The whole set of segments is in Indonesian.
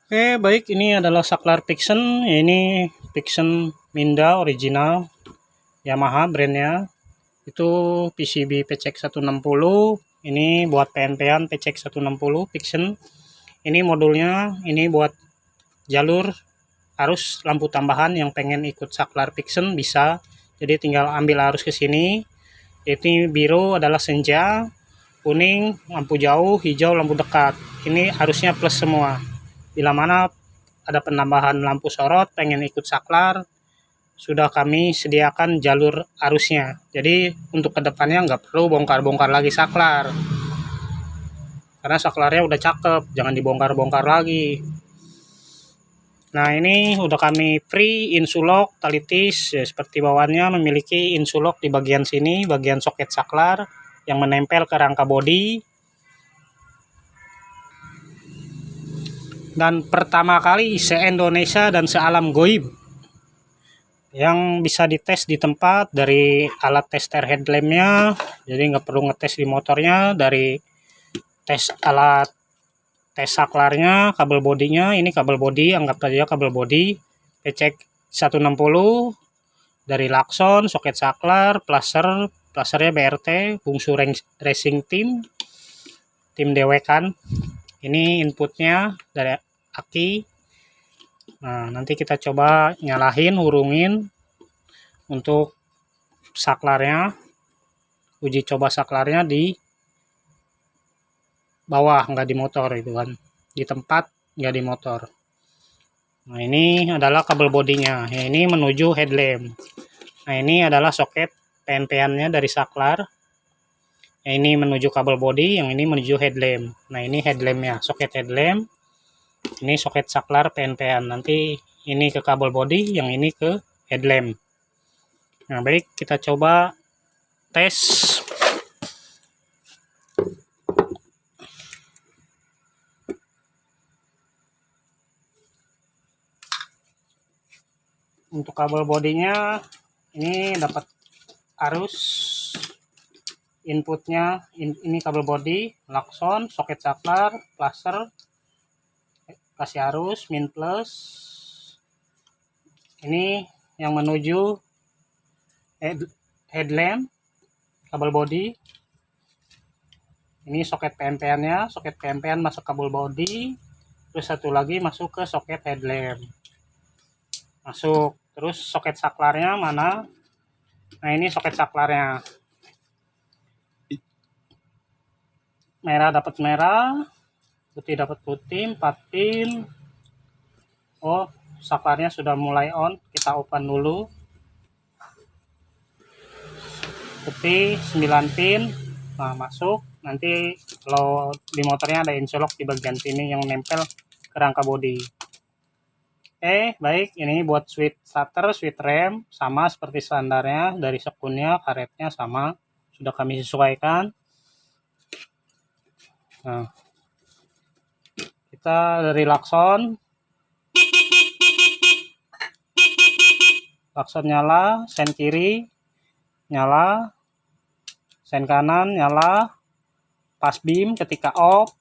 Oke, baik, ini adalah saklar Pixen. Ini Pixen Minda original Yamaha brandnya. Itu PCB PCX 160. Ini buat PNP-an PCX 160 Pixen. Ini modulnya, ini buat jalur arus lampu tambahan yang pengen ikut saklar Pixen bisa. Jadi tinggal ambil arus ke sini. Ini biru adalah senja, kuning lampu jauh, hijau lampu dekat. Ini arusnya plus semua. Bila mana ada penambahan lampu sorot pengen ikut saklar, sudah kami sediakan jalur arusnya. Jadi untuk kedepannya nggak perlu bongkar-bongkar lagi saklar, karena saklarnya udah cakep, jangan dibongkar-bongkar lagi. Nah, ini udah kami free insulok talitis ya, seperti bawaannya memiliki insulok di bagian sini, bagian soket saklar yang menempel ke rangka bodi. Dan pertama kali se-Indonesia dan se-alam goib yang bisa dites di tempat dari alat tester headlampnya, jadi nggak perlu ngetes di motornya. Dari tes alat tes saklarnya, kabel bodinya, ini kabel bodi, anggap saja kabel bodi PCX 160, dari lakson, soket saklar, plasernya BRT Bungsu Racing tim dewekan. Ini inputnya dari aki. Nah, nanti kita coba nyalahin, hurungin untuk saklarnya, uji coba saklarnya di bawah, nggak di motor itu kan, di tempat nggak di motor. Nah, ini adalah kabel bodinya, ini menuju headlamp. Nah, ini adalah soket PNP-annya dari saklar. Ini menuju kabel bodi, yang ini menuju headlamp. Nah, ini headlampnya, soket headlamp. Ini soket saklar PNP-an. Nanti ini ke kabel bodi, yang ini ke headlamp. Nah, baik, kita coba tes. Untuk kabel bodinya ini dapat arus inputnya, ini kabel bodi, lakson, soket saklar, plaster, kasih arus min plus. Ini yang menuju headlamp, kabel bodi. Ini soket PNP-nya, soket PNP-an masuk kabel bodi, terus satu lagi masuk ke soket headlamp. Masuk, terus soket saklarnya mana? Nah, ini soket saklarnya. Merah dapat merah, putih dapat putih, 4 pin. Oh, saklarnya sudah mulai on, kita open dulu. Putih 9 pin. Nah, masuk. Nanti kalau di motornya ada insulok di bagian sini yang nempel ke rangka bodi. Baik, ini buat switch starter, switch rem sama seperti standarnya, dari sekunnya, karetnya sama, sudah kami sesuaikan. Nah, kita dari lakson nyala, sen kiri nyala, sen kanan nyala, pas beam ketika off,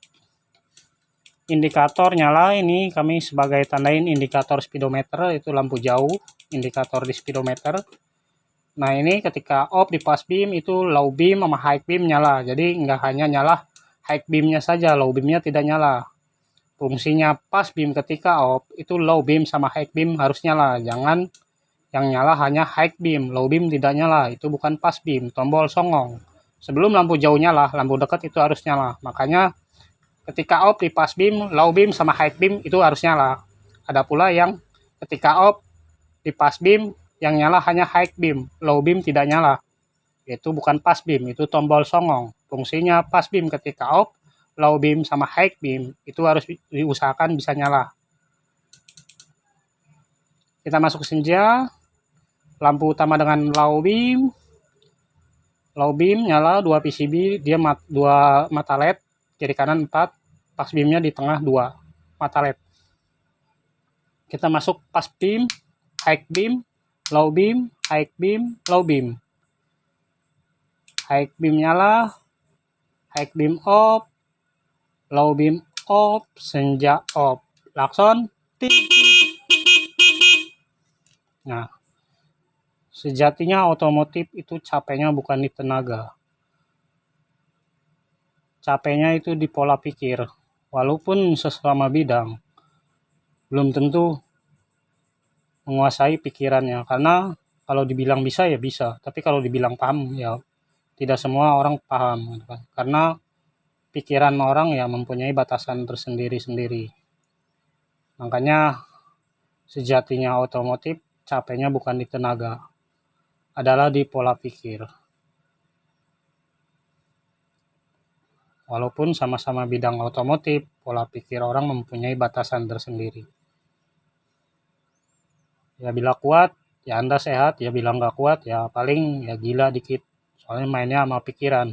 indikator nyala. Ini kami sebagai tandain indikator speedometer, itu lampu jauh, indikator di speedometer. Nah, ini ketika off di pas beam itu low beam sama high beam nyala. Jadi nggak hanya nyala high beamnya saja, low beamnya tidak nyala. Fungsinya pas beam ketika off itu low beam sama high beam harus nyala. Jangan yang nyala hanya high beam, low beam tidak nyala. Itu bukan pas beam, tombol songong. Sebelum lampu jauh nyala, lampu dekat itu harus nyala. Makanya ketika off di pas beam, low beam sama high beam itu harus nyala. Ada pula yang ketika off di pas beam yang nyala hanya high beam, low beam tidak nyala. Itu bukan pas beam, itu tombol songong. Fungsinya pas beam ketika off, low beam sama high beam itu harus diusahakan bisa nyala. Kita masuk senja, lampu utama dengan low beam nyala, 2 PCB, dia 2 mata LED, kiri kanan 4, pas beamnya di tengah 2 mata LED. Kita masuk pas beam, high beam, low beam, high beam, low beam. High beam nyala, high beam off, low beam off, senja off. klakson, tit, tit. Nah, sejatinya otomotif itu capeknya bukan di tenaga. Capeknya itu di pola pikir. Walaupun sesama bidang, belum tentu menguasai pikirannya. Karena kalau dibilang bisa ya bisa, tapi kalau dibilang paham ya tidak semua orang paham. Karena pikiran orang ya mempunyai batasan tersendiri-sendiri. Makanya sejatinya otomotif capeknya bukan di tenaga, adalah di pola pikir. Walaupun sama-sama bidang otomotif, pola pikir orang mempunyai batasan tersendiri. Ya bila kuat, ya Anda sehat, ya bila nggak kuat, ya paling ya gila dikit. Soalnya mainnya sama pikiran.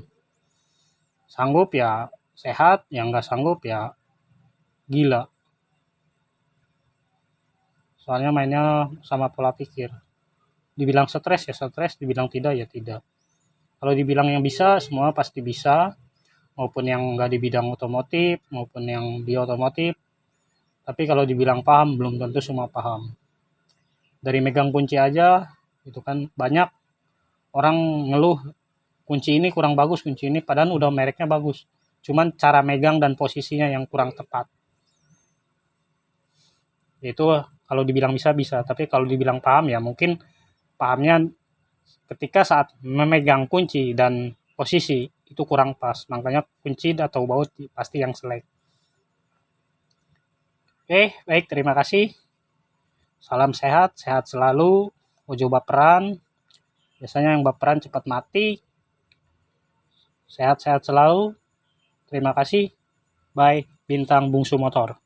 Sanggup ya sehat, yang nggak sanggup ya gila. Soalnya mainnya sama pola pikir. Dibilang stres ya stres, dibilang tidak ya tidak. Kalau dibilang yang bisa, semua pasti bisa. Maupun yang nggak di bidang otomotif, maupun yang di otomotif. Tapi kalau dibilang paham, belum tentu semua paham. Dari megang kunci aja, itu kan banyak orang ngeluh, kunci ini kurang bagus, kunci ini padahal udah mereknya bagus. Cuman cara megang dan posisinya yang kurang tepat. Itu kalau dibilang bisa, bisa. Tapi kalau dibilang paham ya mungkin pahamnya ketika saat memegang kunci dan posisi itu kurang pas. Makanya kunci atau baut pasti yang selek. Oke, baik, terima kasih. Salam sehat, sehat selalu. Ojo baperan. Biasanya yang baperan cepat mati. Sehat-sehat selalu. Terima kasih. Bye, Bintang Bungsu Motor.